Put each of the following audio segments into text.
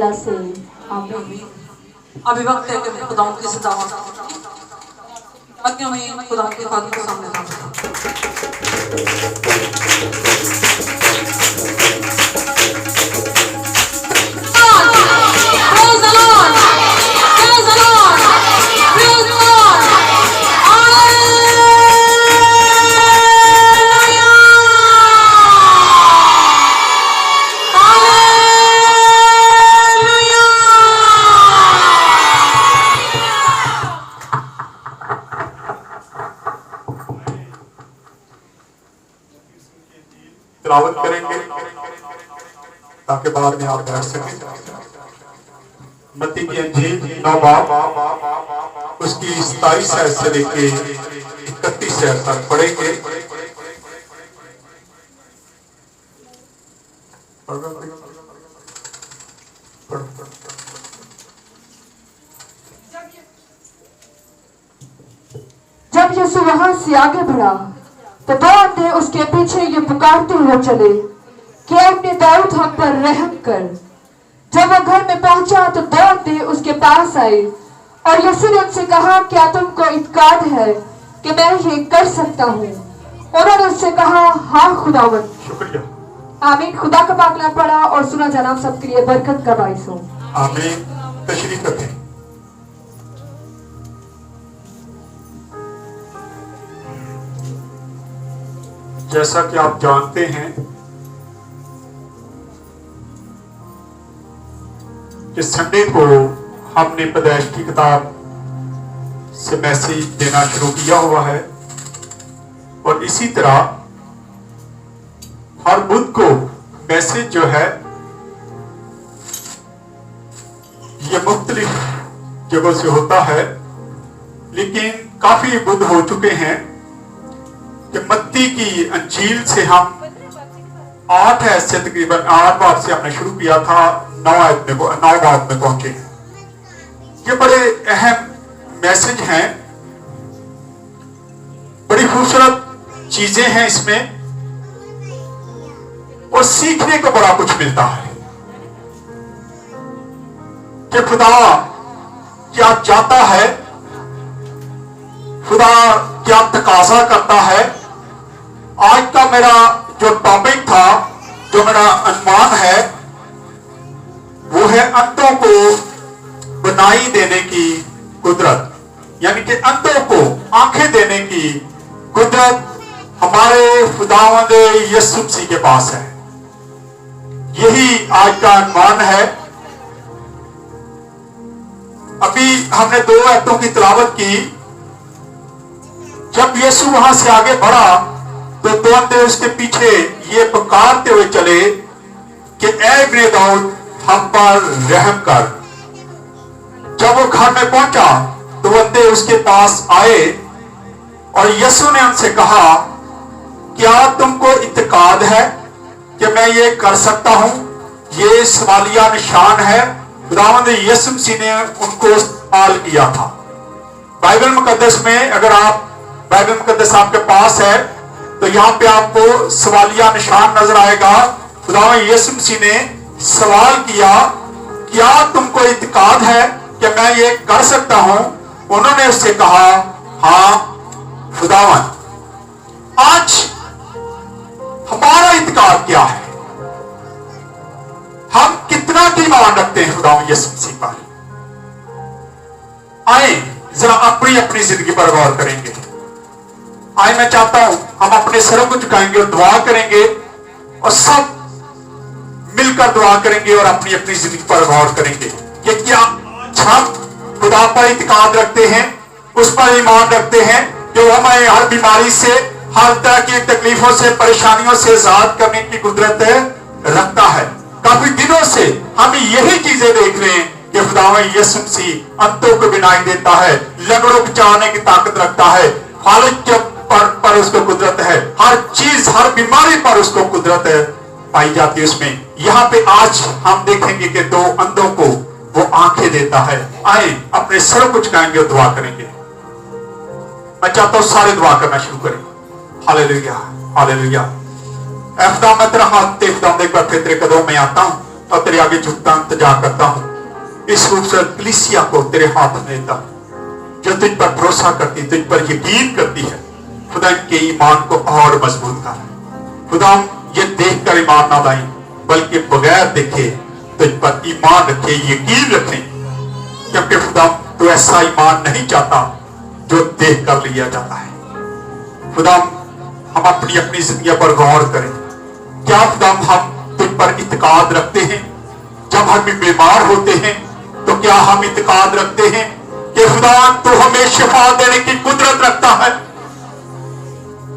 से अभी वक्त है कि खुदावंद की सदावत ताकि हमें खुदावंद के खादिम के सामने ला तिलावत करेंगे ताकि बाद में आप बैठ सकें। मत्ती की अंजील 9 बाब उसकी 27 आयत से लेके 31 आयत तक पढ़ेंगे। जब यीशु वहां से आगे बढ़ा तो दो अंधे उसके पीछे ये पुकारते हुए चले कि अपने दाऊद हम पर रहम कर। जब वो घर में पहुंचा तो दो अंधे उसके पास आए और यीशु ने उनसे कहा, क्या तुमको इत्काद है कि मैं ये कर सकता हूँ? उन्होंने उससे कहा, हाँ खुदावंद। शुक्रिया। आमीन। खुदा का पाक कलाम पढ़ा और सुना जनाब सबके लिए बरकत का बाइस हो। आमीन। तशरीफ रखें। जैसा कि आप जानते हैं कि संडे को हमने पैदाइश की किताब से मैसेज देना शुरू किया हुआ है और इसी तरह हर बुध को मैसेज जो है ये मुख्तलिफ जगहों से होता है, लेकिन काफी बुध हो चुके हैं कि मत्ती की अंजील से हम 8 आयत से तकरीबन 8 बाब से हमने शुरू किया था, 9 बाब में पहुंचे हैं। ये बड़े अहम मैसेज हैं, बड़ी खूबसूरत चीजें हैं इसमें और सीखने को बड़ा कुछ मिलता है कि खुदा क्या चाहता है, खुदा क्या तकाजा करता है। आज का मेरा जो टॉपिक था, जो मेरा अनुमान है, वो है अंधों को बनाई देने की कुदरत, यानी कि अंधों को आंखें देने की कुदरत हमारे खुदावंद यीशु मसीह के पास है। यही आज का अनुमान है। अभी हमने 2 आयतों की तिलावत की। जब यीशु वहां से आगे बढ़ा तो दो अंधे उसके पीछे ये पुकारते हुए चले कि ऐ इब्ने दाऊद हम पर रहम कर। जब वो घर में पहुंचा तो वो अंधे उसके पास आए और यीशु ने उनसे कहा, क्या तुमको इत्काद है कि मैं ये कर सकता हूं? ये सवालिया निशान है। खुदावंद यीशु मसीह ने उनको सवाल किया था। बाइबल मुकद्दस में, अगर आप बाइबल मुकद्दस आपके पास है तो यहाँ पे आपको सवालिया निशान नजर आएगा। खुदावंद यीशु मसीह ने सवाल किया, क्या तुमको इत्काद है कि मैं ये कर सकता हूं? उन्होंने उससे कहा, हाँ खुदावंद। आज हमारा इत्काद क्या है? हम कितना ईमान रखते हैं खुदावंद यीशु मसीह पर? आए जरा अपनी अपनी जिंदगी पर गौर करेंगे। आए मैं चाहता हूं हम अपने सरों को झुकाएंगे और दुआ करेंगे और सब मिलकर दुआ करेंगे और अपनी अपनी जिंदगी पर गौर करेंगे कि क्या हम खुदा पर इत्काद रखते हैं, उस पर ईमान रखते हैं जो हमें हर बीमारी से, हर तरह की तकलीफों से, परेशानियों से आजाद करने की कुदरत रखता है। काफी दिनों से हम यही चीजें देख रहे हैं कि खुदावंद यीशु मसीह अंतों को बिनाई देता है, लंगड़ों को चलाने की ताकत रखता है, फालिज के पर उसको कुदरत है, हर चीज, हर बीमारी पर उसको कुदरत पाई जाती है उसमें। यहाँ पे आज हम देखेंगे कि 2 अंधों को वो आंखें देता है। आए अपने सर को झुकाएंगे और दुआ करेंगे। मैं चाहता हूं सारे दुआ करना शुरू करें। Hallelujah hallelujah. खुदा मैं तेरा हाथ खुदा एक बार फिर तेरे कदमों में आता हूं। और तेरे आगे झुकता इंतजार करता हूं। इस खूबसूरत कलीसिया को तेरे हाथ में देता हूं, जो तुझ पर भरोसा करती, तुझ पर यकीन करती है। खुदा इनके ईमान को और मजबूत कर। खुदा ये देख कर ईमान ना लाएं, बल्कि बगैर देखे तुझ पर ईमान रखे, यकीन रखें, क्योंकि खुदा तो ऐसा ईमान नहीं चाहता जो देख कर लिया जाता है। खुदा हम अपनी अपनी जिंदगी पर गौर करें। क्या खुदा हम तुझ पर इत्काद रखते हैं? जब हम बीमार होते हैं तो क्या हम इत्काद रखते हैं कि खुदा तू हमें शिफा देने की कुदरत रखता है?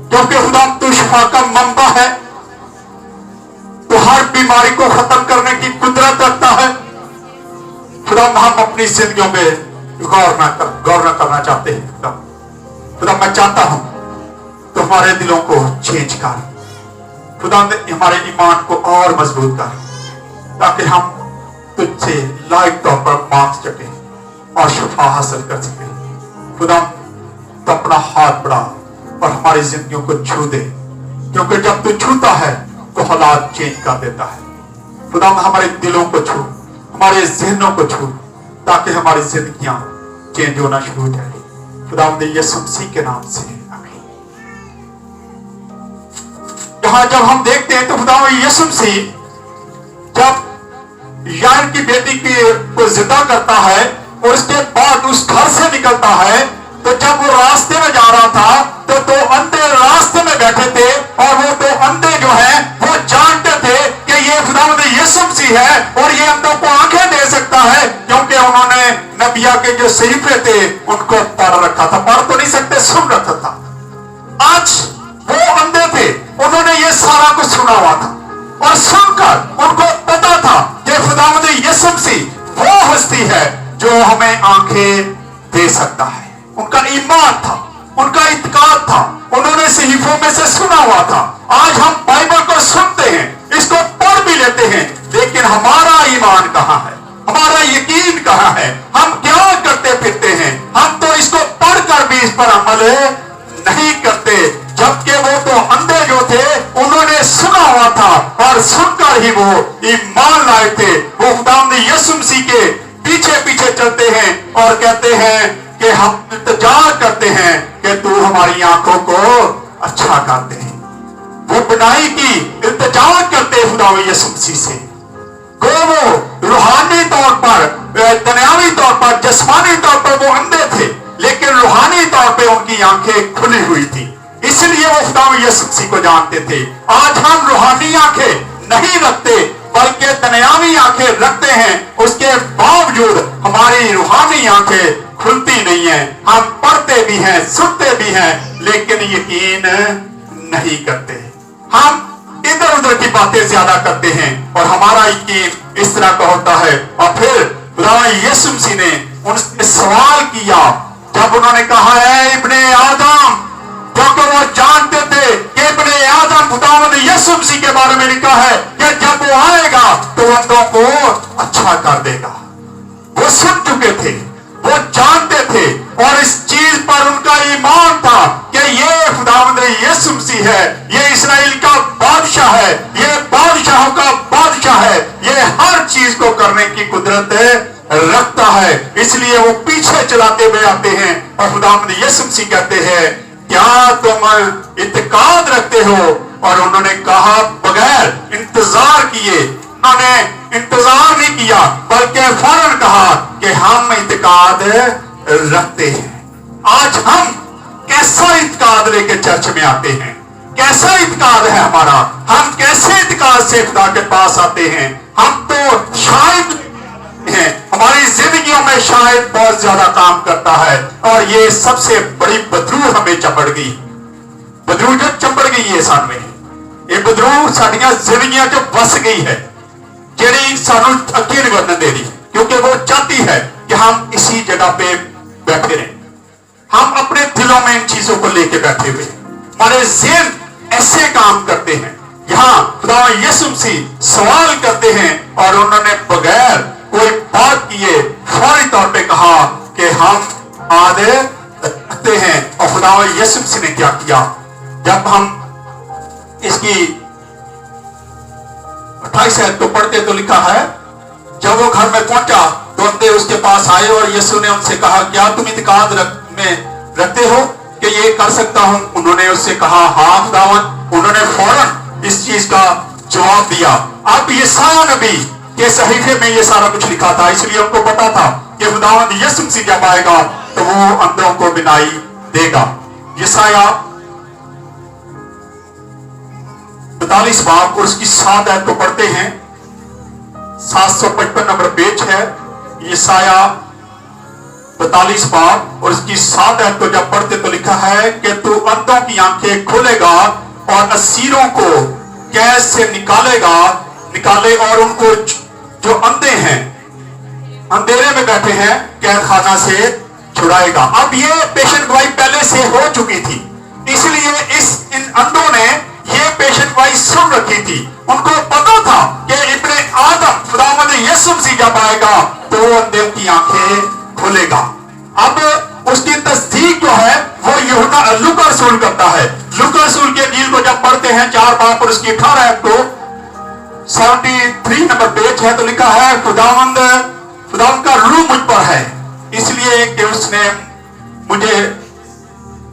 क्योंकि खुदा तू शिफा का मंबा है, तो हर बीमारी को खत्म करने की कुदरत रखता है। खुदा हम अपनी जिंदगियों में गौर न करना चाहते हैं। खुदा मैं चाहता हूं तो हमारे दिलों को चेंज कर, खुदा हमारे ईमान को और मजबूत कर, ताकि हम तुझसे लायक तौर पर मांग सके और शिफा हासिल कर सके। खुदा तो अपना हाथ बढ़ा और हमारी जिंदगियों को छू दे, क्योंकि जब तू छूता है तो हालात चेंज कर देता है। खुदा हमारे दिलों को छू, हमारे जहनों को छू, ताकि हमारी जिंदगियां चेंज होना शुरू हो जाए। खुदा यीशु मसीह के नाम से आमीन। यहां जब हम देखते हैं तो खुदा यीशु मसीह जब यार की बेटी को जिंदा करता है और उसके बाद उस घर से निकलता है, तो जब वो रास्ते में जा रहा था तो दो अंधे रास्ते में बैठे थे, और वो दो अंधे जो है वो जानते थे कि ये खुदावंद यीशु मसीह है और ये अंधों को आंखें दे सकता है, क्योंकि उन्होंने नबिया के जो सहीफे थे उनको पढ़ रखा था। पढ़ तो नहीं सकते, सुन रखा था। आज वो अंधे थे, उन्होंने ये सारा कुछ सुना हुआ था और सुनकर उनको पता था कि खुदावंद यीशु मसीह वो हस्ती है जो हमें आंखें दे सकता है। उनका ईमान था, उनका इत्काद था, उन्होंने सहीफों में से सुना हुआ था। आज हम बाइबल को सुनते हैं, इसको पढ़ भी लेते हैं, लेकिन हमारा ईमान कहां है? हमारा यकीन कहां है? हम क्या करते फिरते हैं? हम तो इसको पढ़कर भी इस पर अमल नहीं करते। जबकि वो तो अंधे जो थे उन्होंने सुना हुआ था और सुनकर ही वो ईमान लाए थे। वो खुदावंद यीशु मसीह के पीछे पीछे चलते हैं और कहते हैं कि हम इंतजार करते हैं कि तू हमारी आंखों को अच्छा कर दे। वो बनाई की इंतजार करते खुदावंद यीशु मसीह से। वो रूहानी तौर पर, दुनियावी तौर पर, जिस्मानी तौर पर वो अंधे थे, लेकिन रूहानी तौर पे उनकी आंखें खुली हुई थी, इसलिए वो खुदावंद यीशु मसीह को जानते थे। आज हम रूहानी आंखें नहीं रखते बल्कि दुनियावी आंखें रखते हैं, उसके बावजूद हमारी रूहानी आंखें खुलती नहीं है। हम पढ़ते भी हैं, सुनते भी हैं, लेकिन यकीन नहीं करते। हम इधर उधर की बातें ज्यादा करते हैं और हमारा यकीन इस तरह का होता है। और फिर खुदावंद यीशु मसीह ने उनसे सवाल किया, जब उन्होंने कहा है इब्ने आदम, क्योंकि वो जानते थे कि इब्ने आदम खुदावंद यीशु मसीह के बारे में लिखा है कि जब वो आएगा तो अंधों को अच्छा कर देगा। वो सुन चुके थे, वो जानते थे, और इस चीज पर उनका ईमान था कि ये खुदावंद यीशु मसीह है, ये इस्राएल का बादशाह है, ये बादशाहों का बादशाह है, ये हर चीज को करने की कुदरत रखता है। इसलिए वो पीछे चलाते हुए आते हैं और खुदावंद यीशु मसीह कहते हैं, क्या तुम इत्काद रखते हो? और उन्होंने कहा बगैर इंतजार किए, उन्होंने इंतजार नहीं किया बल्कि फौरन कहा कि हम इत्काद रखते हैं। आज हम कैसा इत्काद लेके चर्च में आते हैं? कैसा इत्काद है हमारा? हम कैसे इत्काद से खुदा के पास आते हैं? हम तो शायद हैं, हमारी जिंदगियों में शायद बहुत ज्यादा काम करता है, और ये सबसे बड़ी बदरूह हमें चंबड़ गई। बदरूह जो चंबड़ गई है सामने, ये बदरूह साडियां जिंदगियां जो बस गई है, जेड़ी सानू अगे नहीं बढ़ने दे रही, क्योंकि वो चाहती है कि हम इसी जगह पे बैठे रहें। हम अपने दिलों में इन चीजों को लेके बैठे हुए, हमारे ज़हन ऐसे काम करते हैं। यहाँ खुदावंद यीशु मसीह सवाल करते हैं और उन्होंने बगैर कोई बात किए फौरी तौर पे कहा कि हम आधे रखते हैं। और खुदावंद यीशु मसीह ने क्या किया? जब हम इसकी 28 आयत को पढ़ते तो लिखा है, जब वो घर में पहुंचा तो अंधे उसके पास आए और यीशु ने उनसे कहा, क्या तुम इत्काद में रखते हो कि ये कर सकता हूं? उन्होंने उससे कहा, हाँ खुदावन। उन्होंने फौरन इस चीज का जवाब दिया। अब यशायाह नबी के सहीफे में ये सारा कुछ लिखा था, इसलिए उनको पता था कि खुदावंद यीशु मसीह जब आएगा तो वो अंधों को बिनाई देगा। यशायाह 42 बाब और उसकी 7 आयत को पढ़ते हैं। 755 नंबर पेज है यशायाह 42 बाब और उसकी 7 आयत को जब पढ़ते तो लिखा है कि तू अंधों की आंखें खोलेगा और असीरों को कैद से निकाले और उनको जो अंधे हैं, अंधेरे में बैठे हैं, कैद खाना से छुड़ाएगा। अब ये पेशेंट गवाही पहले से हो चुकी थी, इसलिए इन अंधों ने ये पेशेंट गवाही सुन रखी थी। उनको पता था कि इब्ने आदम खुदावंद यीशु मसीह जब आएगा तो वो अंधों की आंखें खोलेगा। अब उसकी तस्दीक जो है वो यूहन्ना लूका रसूल करता है। लूका रसूल के इंजील को जब पढ़ते हैं 4 बाब और उसकी 18 आयत को 73 नंबर पेज है तो लिखा है, खुदावंद का रूह मुझ पर है, इसलिए कि उसने मुझे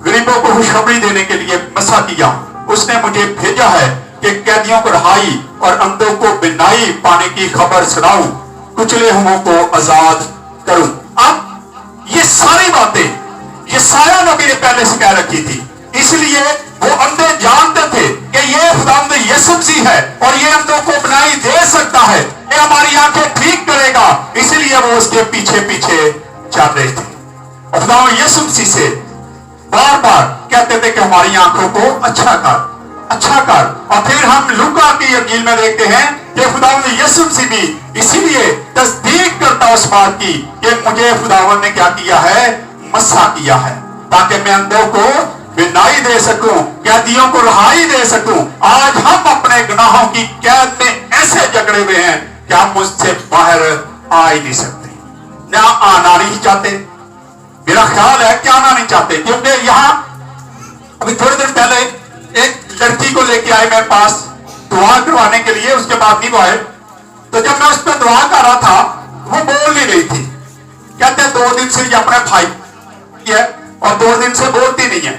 गरीबों को खुशखबरी देने के लिए मसा किया। उसने मुझे भेजा है कि कैदियों को रिहाई और अंधों को बिनाई पाने की खबर सुनाऊं, कुचले हुओं को आजाद करूं। अब ये सारी बातें यशायाह नबी ने पहले से कह रखी थी, इसलिए वो अंधे जानते थे कि ये खुदावंद यीशु मसीह है और ये अंधों को बिनाई दे सकता है, ये हमारी आंखें ठीक करेगा, इसलिए वो उसके पीछे पीछे चल रहे थे। और खुदावंद यीशु मसीह से बार बार कहते थे कि हमारी आंखों को अच्छा कर। और फिर हम लूका की इंजील में देखते हैं कि खुदावंद यीशु मसीह भी इसीलिए तस्दीक करता उस बात की कि मुझे खुदावंद ने क्या किया है, मसा किया है, ताकि मैं अंधों को बिनाई दे सकूं, कैदियों को रिहाई दे सकूं। आज हम अपने गुनाहों की कैद में ऐसे जकड़े हुए हैं कि हम उससे बाहर आ ही नहीं सकते, ना आना नहीं चाहते। मेरा ख्याल है कि आना नहीं चाहते, क्योंकि यहाँ अभी थोड़े दिन पहले एक लड़की को लेके आए मेरे पास दुआ करवाने के लिए, उसके बाद नहीं वो आए। तो जब मैं उस पर दुआ कर रहा था वो बोल नहीं रही थी, कहते 2 दिन से ये अपने भाई है और 2 दिन से बोलती नहीं है।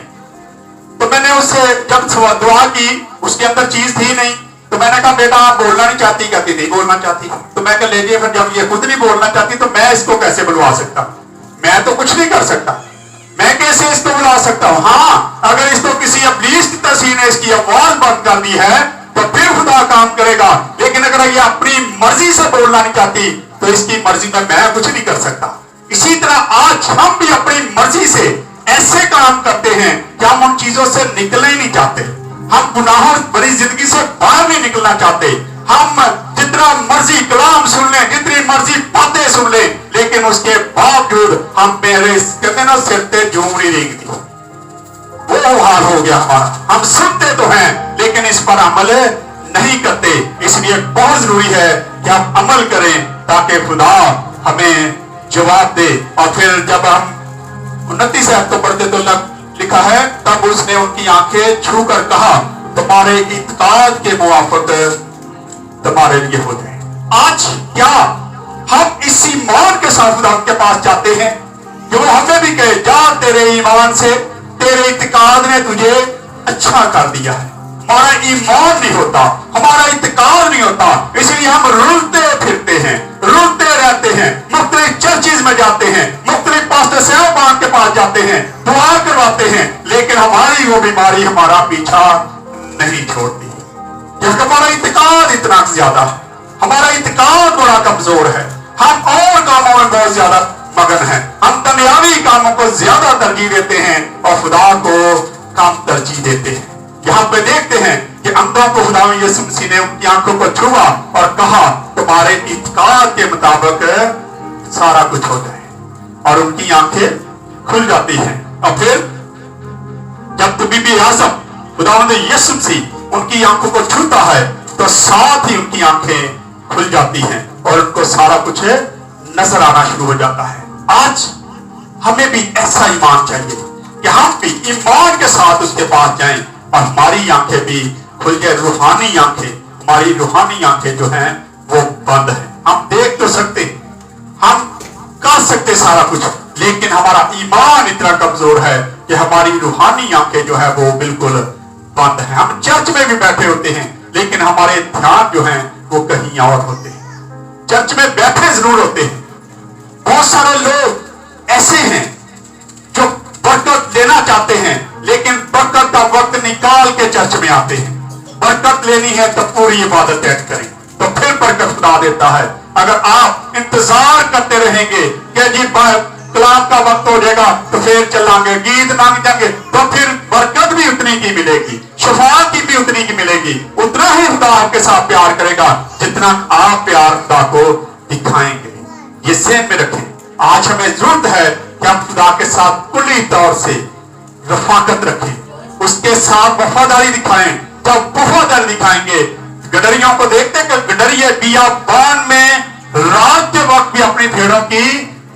तो मैंने उससे जब दुआ की, उसके अंदर चीज थी नहीं, तो मैंने कहा बेटा आप बोलना नहीं चाहती? कहती नहीं बोलना चाहती। तो मैं कह लीजिए, फिर जब ये खुद नहीं बोलना चाहती तो मैं इसको कैसे बुलवा सकता? मैं तो कुछ नहीं कर सकता, मैं कैसे इसको बुला सकता हूं? हाँ, अगर इसको किसी इब्लीस की तस्वीर ने इसकी आवाज बंद कर दी है तो फिर खुदा काम करेगा, लेकिन अगर ये अपनी मर्जी से बोलना नहीं चाहती तो इसकी मर्जी में मैं कुछ नहीं कर सकता। इसी तरह आज हम भी अपनी मर्जी से ऐसे काम करते हैं कि हम उन चीजों से निकलना ही नहीं चाहते, हम गुनाहों भरी जिंदगी से बाहर नहीं निकलना चाहते। हम जितना मर्जी कलाम सुन लें, जितनी मर्जी बातें सुन लें, लेकिन उसके बावजूद हम मेरे कहते ना सिर पे झूमरी रेंगती, वो हाल हो गया हमारा। हम सुनते तो हैं लेकिन इस पर अमल नहीं करते, इसलिए बहुत जरूरी है कि हम अमल करें ताकि खुदा हमें जवाब दे। और फिर जब हम 29 आयत को पढ़ते तो लिखा है, तब उसने उनकी आंखें छू कर कहा, तुम्हारे इत्काद के मुवाफिक तुम्हारे लिए हो जाए। आज क्या हम इस ईमान के साथ खुदा के पास जाते हैं कि वो हमें भी कहे, जा तेरे ईमान से, तेरे इत्काद ने तुझे अच्छा कर दिया है। हमारा ईमान नहीं होता, हमारा इत्काद नहीं होता, इसलिए हम रुलते फिरते हैं, रुलते रहते हैं, मुख्तलिफ चर्चिज में जाते हैं, मुख्तलिफ पास्टर साहबान के पास जाते हैं, दुआ करवाते हैं, लेकिन हमारी वो बीमारी हमारा पीछा नहीं छोड़ती, क्योंकि हमारा इत्काद इतना ज्यादा है, हमारा इत्काद बड़ा कमजोर है। हम और कामों में बहुत ज्यादा मगन हैं, हम दुनियावी कामों को ज्यादा तरजीह देते हैं और खुदा को कम तरजीह देते हैं। यहाँ पे देखते हैं कि अंधों को खुदा यीशु मसीह ने उनकी आंखों को छुआ और कहा, तुम्हारे इत्काद के मुताबिक सारा कुछ हो जाए, और उनकी आंखें खुल जाती हैं। और फिर जब तो बीबी आज़म खुदावंद यीशु मसीह उनकी आंखों को छूता है तो साथ ही उनकी आंखें खुल जाती हैं और उनको सारा कुछ नजर आना शुरू हो जाता है। आज हमें भी ऐसा ईमान चाहिए कि हम भी ईमान के साथ उसके पास जाएं और हमारी आंखें भी खुल जाए, रूहानी आंखें, हमारी रूहानी आंखें जो हैं वो बंद हैं। हम देख तो सकते, हम कर सकते सारा कुछ, लेकिन हमारा ईमान इतना कमजोर है कि हमारी रूहानी आंखें जो है वो बिल्कुल बंद है। हम चर्च में भी बैठे होते हैं, लेकिन हमारे ध्यान जो हैं वो कहीं और होते हैं। चर्च में बैठे जरूर होते हैं। बहुत सारे लोग ऐसे हैं जो बरकत लेना चाहते हैं, लेकिन बरकत का वक्त निकाल के चर्च में आते हैं। बरकत लेनी है तो पूरी इबादत ऐड करें, तो फिर बरकत खुदा देता है। अगर आप इंतजार करते रहेंगे कि जी कलाम का वक्त हो जाएगा तो फिर चलांगे, गीत लंघ जाएंगे, तो फिर बरकत भी उतनी की मिलेगी, शफाअत की भी उतनी की मिलेगी। उतना ही खुदा आपके साथ प्यार करेगा जितना आप प्यार खुदा को दिखाएंगे। ये ज़हन में रखें। आज हमें जरूरत है कि हम खुदा के साथ कुल्ली तौर से रफाकत रखें, उसके साथ वफादारी दिखाएं। जब वफादारी दिखाएंगे, गडरियों को देखते कि गडरिये बियाबान में रात के वक्त भी अपनी भेड़ों की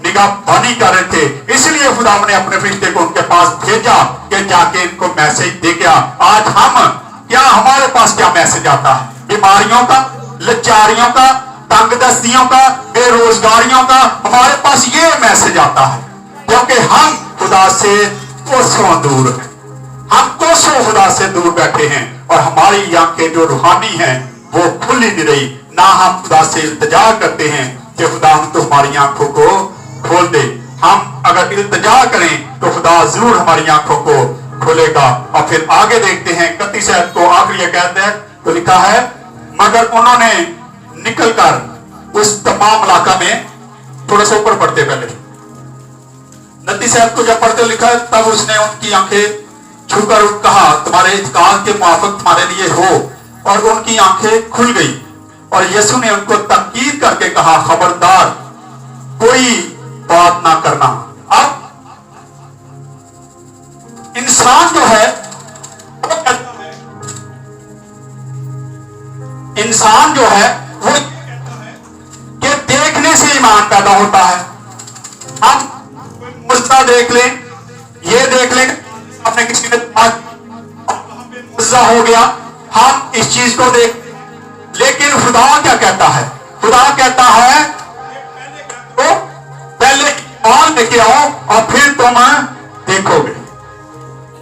निगाहबानी कर रहे थे, इसलिए खुदा ने अपने फरिश्ते को उनके पास भेजा कि जाके इनको मैसेज दे गया। आज हम क्या, हमारे पास क्या मैसेज आता है? बीमारियों का, लाचारियों का, तंगदस्तियों का, बेरोजगारियों का, हमारे पास ये मैसेज आता है, क्योंकि हम खुदा से कोसों दूर हैं। हम कोसों खुदा से दूर बैठे हैं और हमारी आंखें जो रूहानी हैं वो खुली नहीं रही। ना हम खुदा से इल्तिजा करते हैं कि खुदा हम तो हमारी आंखों को खोल दे। हम अगर इल्तिजा करें तो खुदा जरूर हमारी आंखों को खोलेगा। और फिर आगे देखते हैं 31 आयत को, आखिरी ये कहते हैं तो लिखा है, मगर उन्होंने निकलकर उस तमाम इलाका में, थोड़ा सा ऊपर पढ़ते पहले 29 आयत को जब पढ़ते लिखा है, तब उसने उनकी आंखें छूकर कहा तुम्हारे इत्काल के मुआफिक तुम्हारे लिए हो, और उनकी आंखें खुल गई। और यीशु ने उनको तकीद करके कहा, खबरदार कोई बात ना करना। अब इंसान जो है वो कहता है, इंसान जो है वो कहता है कि देखने से ईमान पैदा होता है। हम मुस्ता देख लें, ये देख लें, अपने किसी ने मुस्ता हो गया, हम इस चीज को देख, लेकिन खुदा क्या कहता है? खुदा कहता है तो पहले ईमान लेके आओ और फिर तुम देखोगे,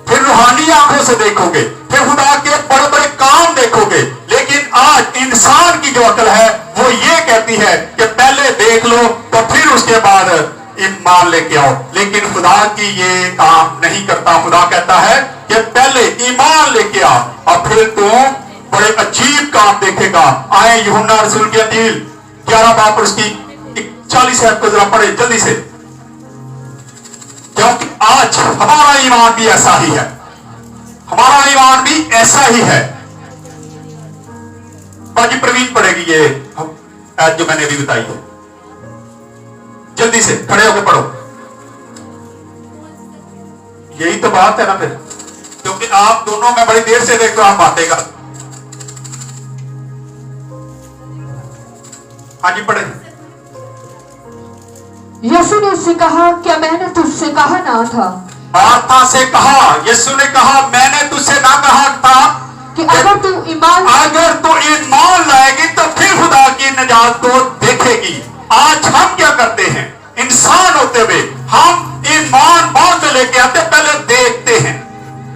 फिर रूहानी आंखों से देखोगे, फिर खुदा के बड़े बड़े काम देखोगे। लेकिन आज इंसान की जो अकल है वो ये कहती है कि पहले देख लो तो फिर उसके बाद ईमान लेके आओ। लेकिन खुदा की ये काम नहीं करता। खुदा कहता है कि पहले ईमान लेके आओ और फिर तुम बड़े अजीब काम देखेगा। आए यूहन्ना रसूल की अंजील 11 बाब उसकी 40 आयत को जरा पढ़े जल्दी से, क्योंकि आज हमारा ईमान भी ऐसा ही है, हमारा ईमान भी ऐसा ही है। बाकी प्रवीण पढ़ेगी ये जो मैंने भी बताई है, जल्दी से खड़े होकर पढ़ो। यही तो बात है ना फिर, क्योंकि आप दोनों में बड़ी देर से देख रहे हो, आप बातें कर। हाँ जी पढ़े। यीशु ने उससे कहा, क्या मैंने तुझसे कहा ना था? मार्था से कहा, यीशु ने कहा मैंने तुझसे ना कहा था कि अगर तू ईमान लाएगी तो फिर खुदा की निजात को देखेगी। आज हम क्या करते हैं? इंसान होते हुए हम ईमान बाद में लेके आते, पहले देखते हैं।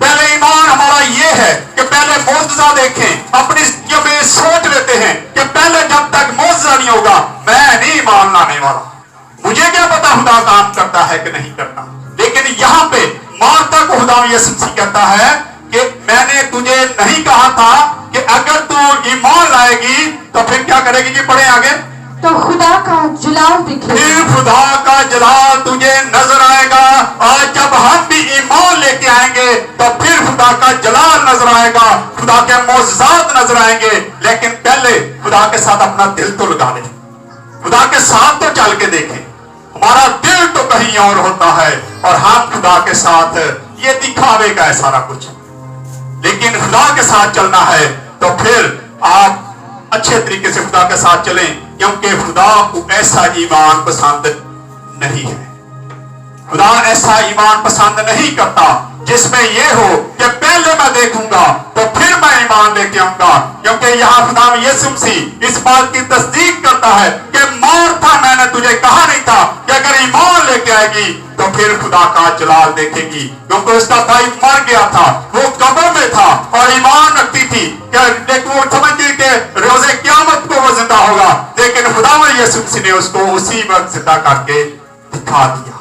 पहले ईमान हमारा ये है कि पहले मौजज़ा देखें, अपनी जिंदगी में सोच लेते हैं कि पहले जब तक मौजज़ा नहीं होगा मैं नहीं ईमान लाने वाला। मुझे क्या पता खुदा काम करता है कि नहीं करता। लेकिन यहाँ पे मार्था को खुदा यीशु मसीह कहता है कि मैंने तुझे नहीं कहा था कि अगर तू ईमान लाएगी तो फिर क्या करेगी? जी पढ़े आगे। तो खुदा का जलाल दिखेगा, फिर खुदा का जलाल तुझे नजर आएगा। आज जब हम भी ईमान लेके आएंगे तो फिर खुदा का जलाल नजर आएगा, खुदा के मौजज़ात नजर आएंगे। लेकिन पहले खुदा के साथ अपना दिल तो लगा लें, खुदा के साथ तो चल के देखें। हमारा दिल तो कहीं और होता है और हम खुदा के साथ ये दिखावे का है सारा कुछ। लेकिन खुदा के साथ चलना है तो फिर आप अच्छे तरीके से खुदा के साथ चलें, क्योंकि खुदा को ऐसा ईमान पसंद नहीं है। खुदा ऐसा ईमान पसंद नहीं करता جس میں یہ ہو کہ پہلے میں دیکھوں گا تو پھر میں ایمان لے کے آؤں گا, کیونکہ یہاں خدا یسوع مسیح اس بات کی تصدیق کرتا ہے کہ مارتھا میں نے تجھے کہا نہیں تھا کہ اگر ایمان لے کے آئے گی تو پھر خدا کا جلال دیکھے گی, کیونکہ اس کا بھائی مر گیا تھا, وہ قبر میں تھا اور ایمان رکھتی تھی کہ وہ سمجھتی کہ روزے قیامت کو وہ زندہ ہوگا, لیکن خدا یسوع مسیح نے اس کو اسی وقت زندہ کر کے دکھا دیا.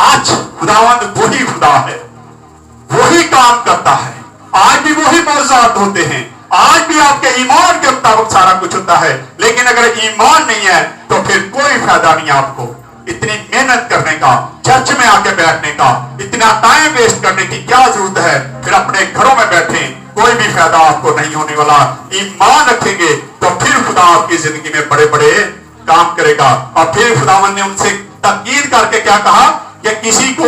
آج خداوند وہی خدا ہے, وہی کام کرتا ہے, آج بھی وہی معجزات ہوتے ہیں, آج بھی آپ کے ایمان کے مطابق سارا کچھ ہوتا ہے, لیکن اگر ایمان نہیں ہے تو پھر کوئی فائدہ نہیں آپ کو اتنی محنت کرنے کا, چرچ میں آ کے بیٹھنے کا, اتنا ٹائم ویسٹ کرنے کی کیا ضرورت ہے. پھر اپنے گھروں میں بیٹھیں, کوئی بھی فائدہ آپ کو نہیں ہونے والا. ایمان رکھیں گے تو پھر خدا آپ کی زندگی میں بڑے بڑے کام کرے گا. اور پھر خداوند نے ان سے تاکید کر کے کیا کہا کہ کسی کو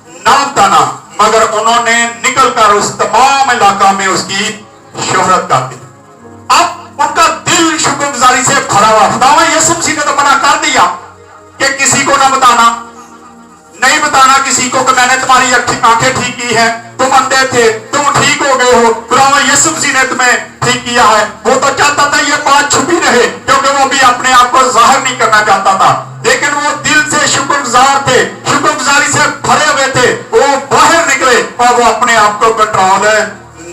نہ بتانا, مگر انہوں نے نکل کر اس تمام علاقہ میں اس کی شہرت کر دی. اب ان کا دل شکر گزاری سے بھرا ہوا. خداوند یسوع مسیح نے تو منع کر دیا کہ کسی کو نہ بتانا, نہیں بتانا کسی کو کہ میں نے تمہاری آنکھیں ٹھیک کی ہیں, تم اندھے تھے, تم ٹھیک ہو گئے ہو, خداوند یسوع مسیح نے تمہیں ٹھیک کیا ہے. وہ تو چاہتا تھا یہ بات چھپی رہے, کیونکہ وہ بھی اپنے آپ کو ظاہر نہیں کرنا چاہتا تھا, لیکن وہ دل سے شکر گزار تھے, شکر گزاری سے بھرے ہوئے تھے. وہ باہر نکلے اور وہ اپنے آپ کو کنٹرول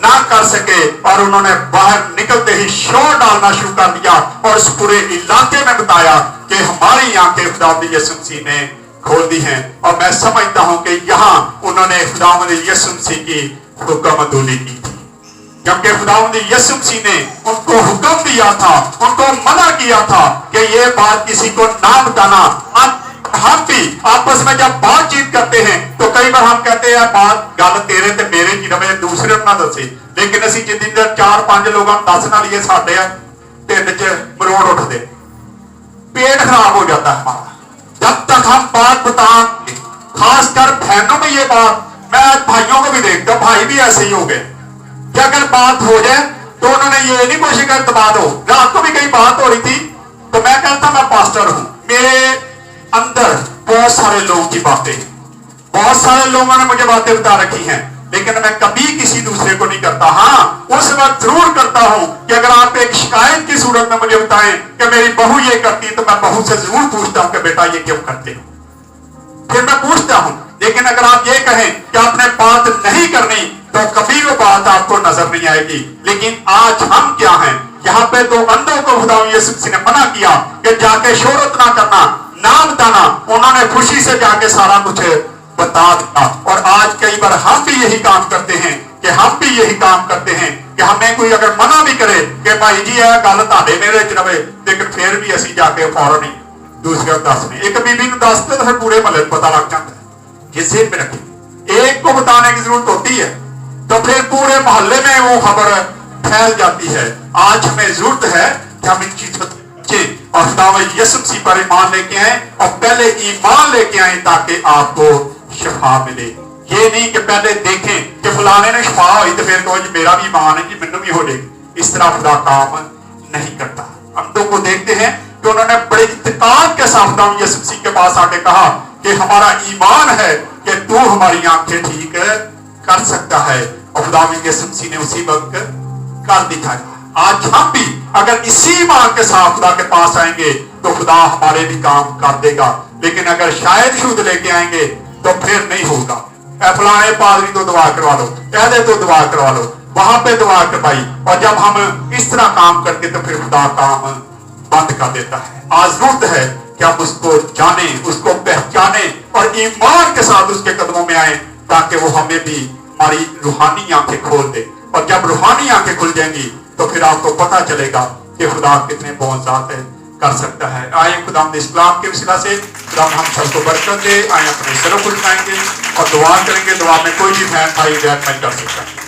نہ کر سکے, اور انہوں نے باہر نکلتے ہی شور ڈالنا شروع کر دیا اور اس پورے علاقے میں بتایا کہ ہماری آنکھیں خداوند یسوع مسیح نے کھول دی ہیں. اور میں سمجھتا ہوں کہ یہاں انہوں نے خداوند یسوع مسیح کی حکم عدولی کی تھی, کیونکہ خداوند یسوع مسیح نے ان کو حکم دیا تھا, ان کو منع کیا تھا کہ یہ بات کسی کو نہ بتانا. اب ہم بھی آپس میں جب بات چیت کرتے ہیں تو کئی بار ہم کہتے ہیں بات گل تیرے تے میرے کی رہے, دوسرے نہ دسے, لیکن اسی جن دن 4-5 لوگوں دسنا لیے ساڈے ٹھنڈ چ مروڑ اٹھتے, پیٹ خراب ہو جاتا ہے ہمارا. جب تک ہم بات بتائیں, خاص کر بہنوں میں یہ بات, میں بھائیوں کو بھی دیکھتا ہوں, بھائی بھی ایسے ہی ہو گئے کہ اگر بات ہو جائے تو انہوں نے یہ نہیں کوشش کر دبا دو. رات کو بھی کئی بات ہو رہی تھی تو میں کہتا میں پاسٹر ہوں, میرے اندر بہت سارے لوگوں کی باتیں, بہت سارے لوگوں نے مجھے باتیں بتا رکھی ہیں, لیکن میں کبھی کسی دوسرے کو نہیں کرتا. ہاں اس وقت ضرور کرتا ہوں کہ اگر آپ ایک شکایت کی صورت میں مجھے بتائیں کہ میری بہو یہ کرتی, تو میں بہو سے ضرور پوچھتا ہوں کہ بیٹا یہ کیوں کرتے ہو, پھر میں پوچھتا ہوں. لیکن اگر آپ یہ کہیں کہ آپ نے بات نہیں کرنی تو کبھی وہ بات آپ کو نظر نہیں آئے گی. لیکن آج ہم کیا ہیں, یہاں پہ تو اندھوں کو خداوند یسوع مسیح نے منع کیا کہ جا کے شہرت نہ کرنا, نہ بتانا. انہوں نے خوشی سے جا کے سارا کچھ بتا دیا. اور آج کئی بار ہم بھی یہی کام کرتے ہیں کہ ہمیں کوئی اگر منع بھی کرے کہ بھائی جی یہ گل تاڈے میرے چ رہے, لیکن پھر بھی اسی جا کے فوراً ہی دوسرے دسنے. ایک بیوی کو دستے تو پھر پورے محلے کو پتا لگ جاتا ہے. یہ ذہن میں رکھیں, ایک کو بتانے کی ضرورت ہوتی ہے تو پھر پورے محلے میں وہ خبر پھیل جاتی ہے. آج ہمیں ضرورت ہے کہ ہم ان چیزوں اور خداوند یسوع مسیح پر ایمان لے کے آئیں, اور پہلے ایمان لے کے آئیں تاکہ آپ کو شفا ملے. یہ نہیں کہ پہلے دیکھیں کہ فلانے نے شفا ہوئی تو پھر کہو جی میرا بھی ایمان ہے جی مینوں بھی ہو جائے گی. اس طرح خدا کام نہیں کرتا. ہم تو کو دیکھتے ہیں کہ انہوں نے بڑے اتقاد کے ساتھ خداوند یسوع مسیح کے پاس آ کے کہا کہ ہمارا ایمان ہے کہ تو ہماری آنکھیں ٹھیک کر سکتا ہے, اور خداوند یسوع مسیح نے اسی وقت کر دکھایا. آج ہم بھی اگر اسی ایمان کے ساتھ خدا کے پاس آئیں گے تو خدا ہمارے بھی کام کر دے گا. لیکن اگر شاید شود لے کے آئیں گے تو پھر نہیں ہوگا. فلانے پادری تو دعا کروا لو, پہلے تو دعا کروا لو, وہاں پہ دعا کروائی, اور جب ہم اس طرح کام کرتے تو پھر خدا کام بند کر دیتا ہے. آج ضرورت ہے کہ ہم اس کو جانیں, اس کو پہچانیں اور ایمان کے ساتھ اس کے قدموں میں آئیں تاکہ وہ ہمیں بھی ہماری روحانی آنکھیں کھول دے. اور جب روحانی آنکھیں کھل جائیں گی تو پھر آپ کو پتا چلے گا کہ خدا کتنے بہت ذات ہے کر سکتا ہے. آئے خدا اسلام کے وسیلہ سے خدا ہم سب کو برکت دے. آئے اپنے سروں کو جھکائیں گے اور دعا کریں گے. دعا میں کوئی بھی بہن بھائی غیر نہیں کر سکتا.